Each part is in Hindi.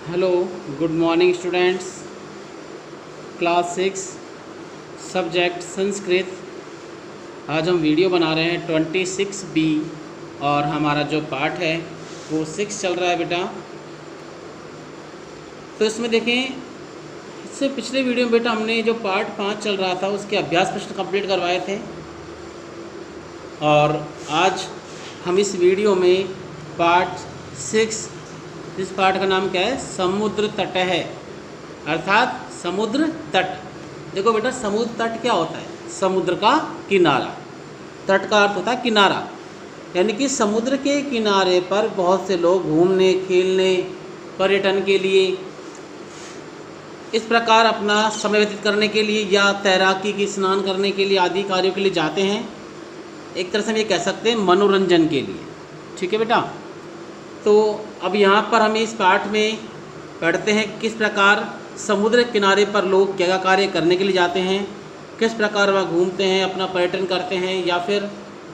Hello, good morning students. Class 6 subject Sanskrit. आज हम वीडियो बना रहे हैं 26B और हमारा जो पाठ है वो 6 चल रहा है बेटा। तो इसमें देखें, इससे पिछले वीडियो में बेटा हमने जो पाठ 5 चल रहा था उसके अभ्यास प्रश्न कंप्लीट करवाए थे और आज हम इस वीडियो में पाठ 6, इस पाठ का नाम क्या है? समुद्र तट है, अर्थात समुद्र तट। देखो बेटा, समुद्र तट क्या होता है? समुद्र का किनारा। तट का अर्थ होता है किनारा, यानी कि समुद्र के किनारे पर बहुत से लोग घूमने, खेलने, पर्यटन के लिए, इस प्रकार अपना समय व्यतीत करने के लिए या तैराकी की, स्नान करने के लिए आदि कार्यों के लिए जाते हैं। एक तरह से हम ये कह सकते हैं मनोरंजन के लिए। ठीक है बेटा। तो अब यहाँ पर हम इस पाठ में पढ़ते हैं किस प्रकार समुद्र किनारे पर लोग क्या कार्य करने के लिए जाते हैं, किस प्रकार वह घूमते हैं, अपना पर्यटन करते हैं, या फिर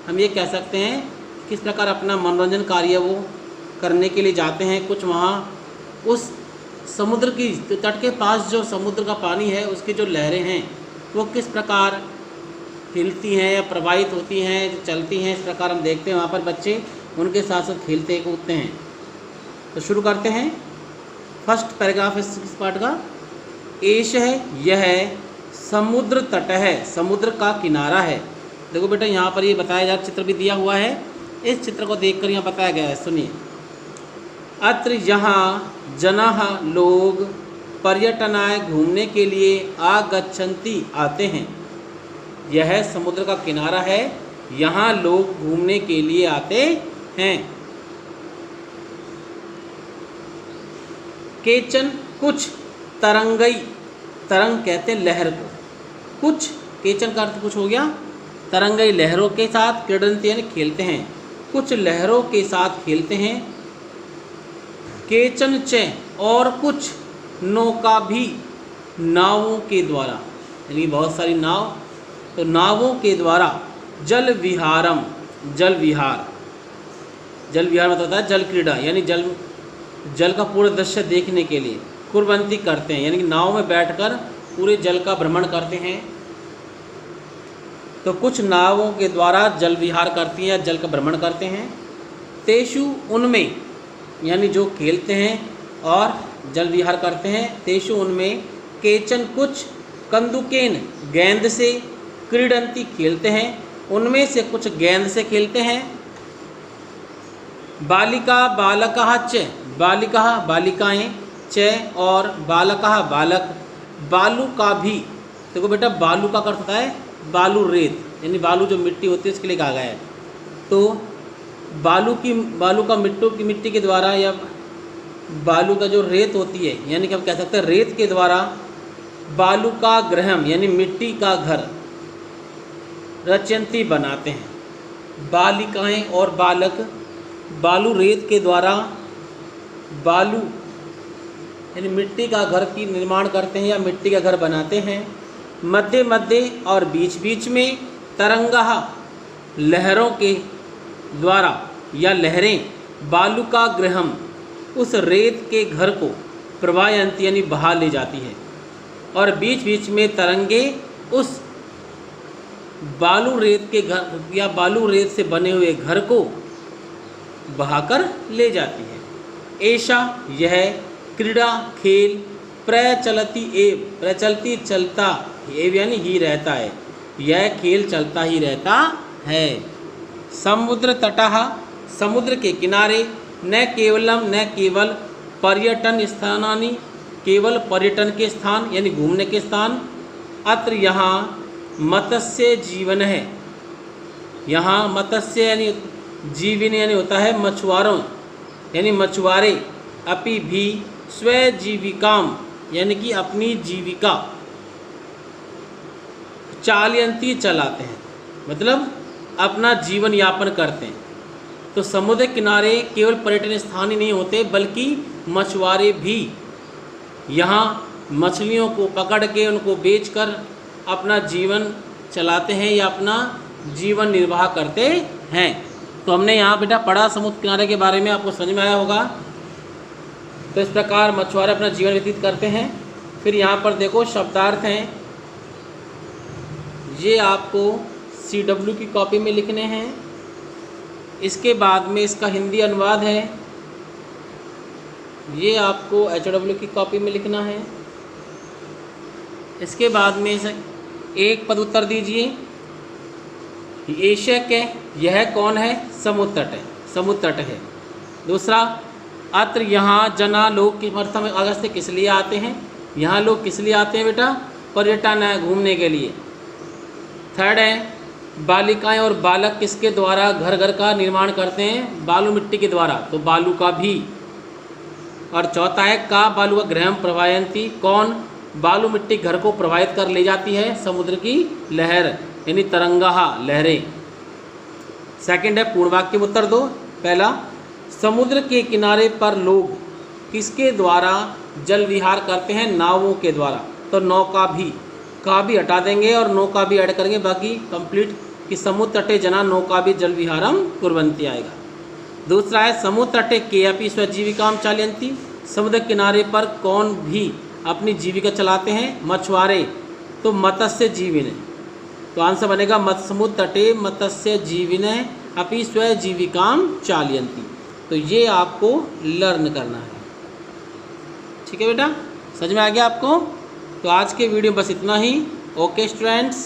हम ये कह सकते हैं किस प्रकार अपना मनोरंजन कार्य वो करने के लिए जाते हैं। कुछ वहाँ उस समुद्र की तट के पास जो समुद्र का पानी है उसकी जो लहरें हैं वो किस प्रकार हिलती हैं या प्रवाहित होती हैं, चलती हैं, इस प्रकार हम देखते हैं। वहाँ पर बच्चे उनके साथ साथ खेलते कूदते हैं। तो शुरू करते हैं। फर्स्ट पैराग्राफ इस पाठ का, एश है, यह समुद्र तट है, समुद्र का किनारा है। देखो बेटा, यहाँ पर ये बताया जा, चित्र भी दिया हुआ है, इस चित्र को देखकर यहाँ बताया गया है। सुनिए, अत्र यहाँ जनाः लोग पर्यटनाय घूमने के लिए आगच्छन्ति आते हैं। यह समुद्र का किनारा है, यहाँ लोग घूमने के लिए आते हैं। केचन कुछ तरंगई, तरंग कहते हैं लहर को, कुछ केचन का अर्थ कुछ हो गया, तरंगई लहरों के साथ, क्रीडन्ति यानी खेलते हैं, कुछ लहरों के साथ खेलते हैं। केचन च और कुछ नौका भी, नावों के द्वारा, यानी बहुत सारी नाव, तो नावों के द्वारा जल विहारम, जल विहार, जल विहार मतलब होता है जल क्रीड़ा, यानी जल का पूरा दृश्य देखने के लिए कुर्वन्ति करते हैं, यानी कि नाव में बैठकर पूरे जल का भ्रमण करते हैं। तो कुछ नावों के द्वारा जल विहार करती हैं, जल का भ्रमण करते हैं। तेषु उनमें, यानी जो खेलते हैं और जल विहार करते हैं, तेषु उनमें केचन कुछ कंदुकेन गेंद से, क्रीडन्ति खेलते हैं, उनमें से कुछ गेंद से खेलते हैं। बालिका बालकः च, बालिका बालिकाएं, च और बालकः बालक, बालू का भी। देखो बेटा, बालू का अर्थ होता है बालू रेत, यानी बालू जो मिट्टी होती है उसके लिए कहा गया है। तो बालू का मिट्टी के द्वारा, या बालू का जो रेत होती है, यानी कि हम कह सकते हैं रेत के द्वारा बालू का गृहम, यानी मिट्टी का घर रचयन्ति बनाते हैं। बालिकाएं और बालक बालू रेत के द्वारा बालू यानी मिट्टी का घर की निर्माण करते हैं या मिट्टी का घर बनाते हैं। मध्य मध्य और बीच बीच में तरंगः, लहरों के द्वारा या लहरें बालू का गृहम, उस रेत के घर को प्रवाहयन्ति यानी बहा ले जाती है, और बीच बीच में तरंगे उस बालू रेत के घर या बालू रेत से बने हुए घर को बहाकर ले जाती है। ऐसा यह क्रीड़ा खेल प्रचलति एव, प्रचलति चलता एव यानी ही रहता है, यह खेल चलता ही रहता है। समुद्र तटः, समुद्र के किनारे, न केवलम, न केवल पर्यटन स्थानानि, केवल पर्यटन के स्थान यानी घूमने के स्थान। अत्र यहाँ मत्स्य जीवन है, यहाँ मत्स्य यानी जीवन यानी होता है मछुआरों, यानी मछुआरे, अपि भी स्वजीविकाम यानी कि अपनी जीविका, चालयन्ति चलाते हैं, मतलब अपना जीवन यापन करते हैं। तो समुद्र किनारे केवल पर्यटन स्थान ही नहीं होते, बल्कि मछुआरे भी यहाँ मछलियों को पकड़ के उनको बेचकर अपना जीवन चलाते हैं या अपना जीवन निर्वाह करते हैं। तो हमने यहाँ बेटा पढ़ा समुद्र किनारे के बारे में, आपको समझ में आया होगा। तो इस प्रकार मछुआरे अपना जीवन व्यतीत करते हैं। फिर यहाँ पर देखो शब्दार्थ हैं, ये आपको CW की कॉपी में लिखने हैं। इसके बाद में इसका हिंदी अनुवाद है, ये आपको HW की कॉपी में लिखना है। इसके बाद में एक पद उत्तर दीजिए। एशिया के यह कौन है? समुद्र तट है, समुद्र तट है। दूसरा, अत्र यहाँ जना लोग किस अर्थ में अगस्त से किस लिए आते हैं? यहाँ लोग किस लिए आते हैं बेटा? पर्यटन है, घूमने के लिए। थर्ड है, बालिकाएं और बालक किसके द्वारा घर घर का निर्माण करते हैं? बालू मिट्टी के द्वारा, तो बालू का भी। और चौथा है, का बालू का गृहम प्रवाहयंती, कौन बालू मिट्टी घर को प्रभावित कर ले जाती है? समुद्र की लहर, यानी तरंगा लहरें। सेकंड है, पूर्ण वाक्य में उत्तर दो। पहला, समुद्र के किनारे पर लोग किसके द्वारा जल विहार करते हैं? नावों के द्वारा, तो नौका भी, का भी हटा देंगे और नौका भी ऐड करेंगे, बाकी कंप्लीट कि समुद्र तटे जना नौका भी जल विहारम कुर्वन्ति आएगा। दूसरा है, समुद्र तटे के अपि स्वजीविकाम चालयन्ति, समुद्र किनारे पर कौन भी अपनी जीविका चलाते हैं? मछुआरे, तो मत्स्य जीविन, तो आंसर बनेगा समुद्र तटे मत्स्य जीविन अपि स्वजीविकाम चालयन्ति। तो ये आपको लर्न करना है, ठीक है बेटा, समझ में आ गया आपको? तो आज के वीडियो बस इतना ही। Okay students.